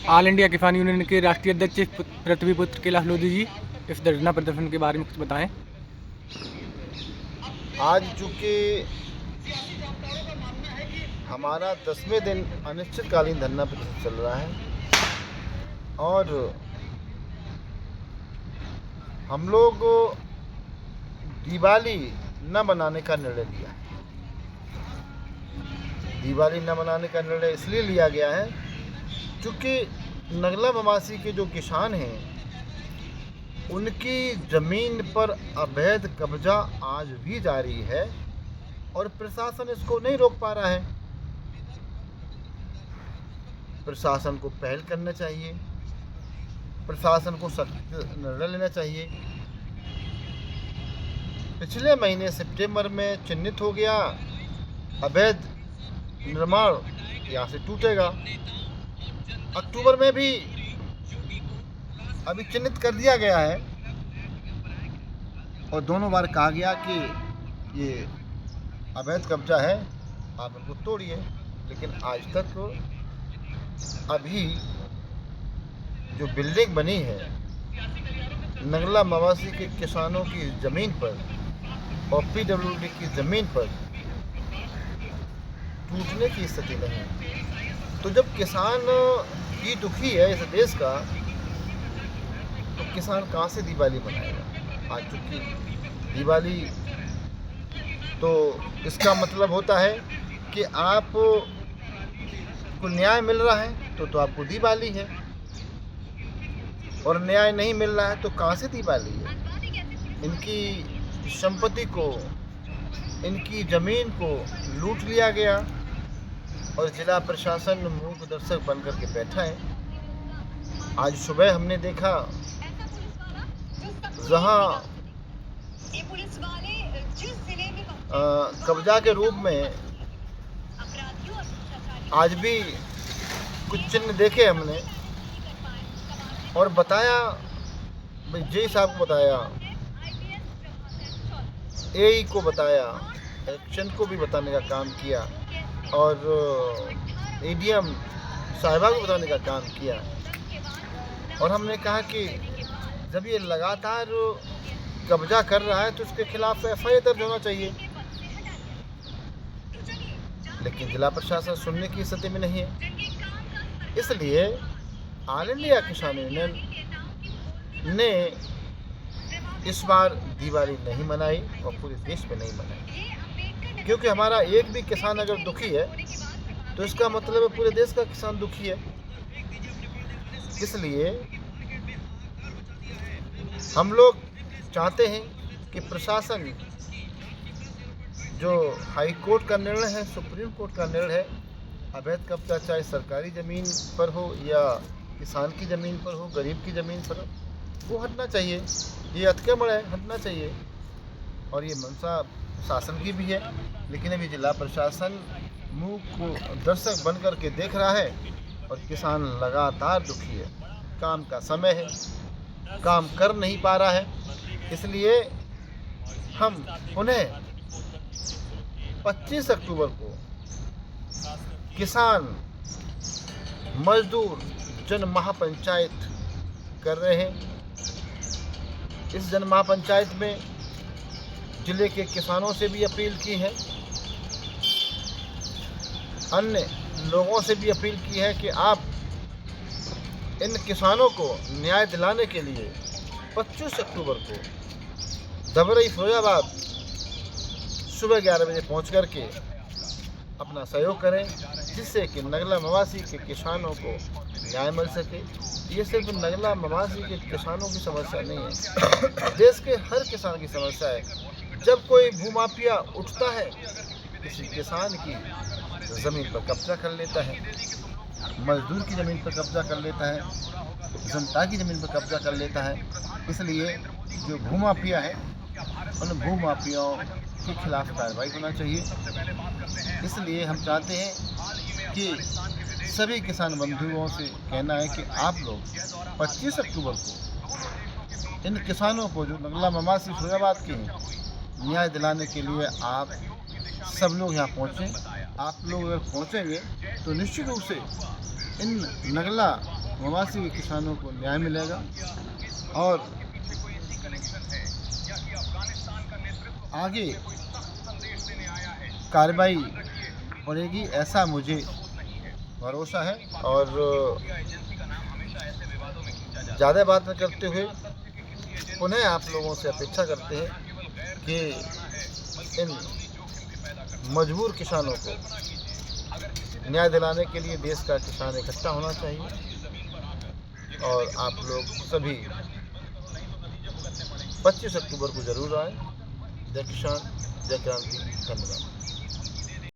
All India किसान union के राष्ट्रीय अध्यक्ष पृथ्वी पुत्र कैलाश लोधी जी, इस धरना प्रदर्शन के बारे में कुछ बताएं। आज चूँकि हमारा 10वें दिन अनिश्चितकालीन धरना प्रदर्शन चल रहा है और हम लोग दिवाली न मनाने का निर्णय लिया है। दिवाली न मनाने का निर्णय इसलिए लिया गया है क्योंकि नगला मवासी के जो किसान हैं उनकी ज़मीन पर अवैध कब्जा आज भी जारी है और प्रशासन इसको नहीं रोक पा रहा है। प्रशासन को पहल करना चाहिए, प्रशासन को सख्त निर्णय लेना चाहिए। पिछले महीने सितंबर में चिन्हित हो गया अवैध निर्माण यहाँ से टूटेगा। अक्टूबर में भी अभी चिन्हित कर दिया गया है और दोनों बार कहा गया कि ये अवैध कब्जा है, आप इनको तोड़िए, लेकिन आज तक अभी जो बिल्डिंग बनी है नगला मवासी के किसानों की ज़मीन पर और पीडब्ल्यूडी की ज़मीन पर टूटने की स्थिति नहीं है। तो जब किसान ही दुखी है इस देश का, तो किसान कहाँ से दिवाली मनाएगा। आज चूँकि दिवाली तो इसका मतलब होता है कि आप को न्याय मिल रहा है तो आपको दिवाली है, और न्याय नहीं मिल रहा है तो कहाँ से दिवाली है। इनकी संपत्ति को, इनकी ज़मीन को लूट लिया गया और जिला प्रशासन मूक दर्शक बन कर के बैठा है। आज सुबह हमने देखा जहाँ कब्जा के रूप में आज भी कुछ चिन्ह देखे हमने और बताया, भाई जे साहब को बताया, एई को बताया, एक्शन को भी बताने का काम किया और एडीएम साहिबा को बताने का काम किया। और हमने कहा कि जब ये लगातार कब्जा कर रहा है तो उसके खिलाफ एफआईआर दर्ज होना चाहिए, लेकिन जिला प्रशासन सुनने की स्थिति में नहीं है। इसलिए ऑल इंडिया किसान यूनियन ने इस बार दिवाली नहीं मनाई और पूरे देश में नहीं मनाई, क्योंकि हमारा एक भी किसान अगर दुखी है तो इसका मतलब है पूरे देश का किसान दुखी है। इसलिए हम लोग चाहते हैं कि प्रशासन जो हाई कोर्ट का निर्णय है, सुप्रीम कोर्ट का निर्णय है, अवैध कब्जा चाहे सरकारी ज़मीन पर हो या किसान की ज़मीन पर हो, गरीब की ज़मीन पर हो, वो हटना चाहिए। ये अतिक्रमण है, हटना चाहिए। और ये मंशा शासन की भी है, लेकिन अभी जिला प्रशासन मुँह को दर्शक बन कर के देख रहा है और किसान लगातार दुखी है। काम का समय है, काम कर नहीं पा रहा है। इसलिए हम उन्हें 25 अक्टूबर को किसान मजदूर जन महापंचायत कर रहे हैं। इस जन महापंचायत में जिले के किसानों से भी अपील की है, अन्य लोगों से भी अपील की है कि आप इन किसानों को न्याय दिलाने के लिए 25 अक्टूबर को धबरई फिरोजाबाद सुबह 11 बजे पहुँच कर के अपना सहयोग करें, जिससे कि नगला मवासी के किसानों को न्याय मिल सके। ये सिर्फ नगला मवासी के किसानों की समस्या नहीं है, देश के हर किसान की समस्या है। जब कोई भूमाफिया उठता है, किसी किसान की ज़मीन पर कब्जा कर लेता है, मजदूर की ज़मीन पर कब्जा कर लेता है, जनता की ज़मीन पर कब्जा कर लेता है। इसलिए जो भूमाफिया है उन भूमाफियाओं के खिलाफ कार्रवाई होना चाहिए। इसलिए हम चाहते हैं कि सभी किसान बंधुओं से कहना है कि आप लोग 25 अक्टूबर को इन किसानों को जो नगला मवासी फिरोजाबाद के हैं न्याय दिलाने के लिए आप सब लोग यहाँ पहुँचें। आप लोग अगर पहुँचेंगे तो निश्चित रूप से इन नगला मवासी के किसानों को न्याय मिलेगा और आगे कार्रवाई बढ़ेगी, ऐसा मुझे भरोसा है। और ज़्यादा बात न करते हुए पुनः आप लोगों से अपेक्षा करते हैं कि इन मजबूर किसानों को न्याय दिलाने के लिए देश का किसान इकट्ठा होना चाहिए और आप लोग सभी 25 अक्टूबर को जरूर आए। जय किसान, जय क्रांति। धन्यवाद।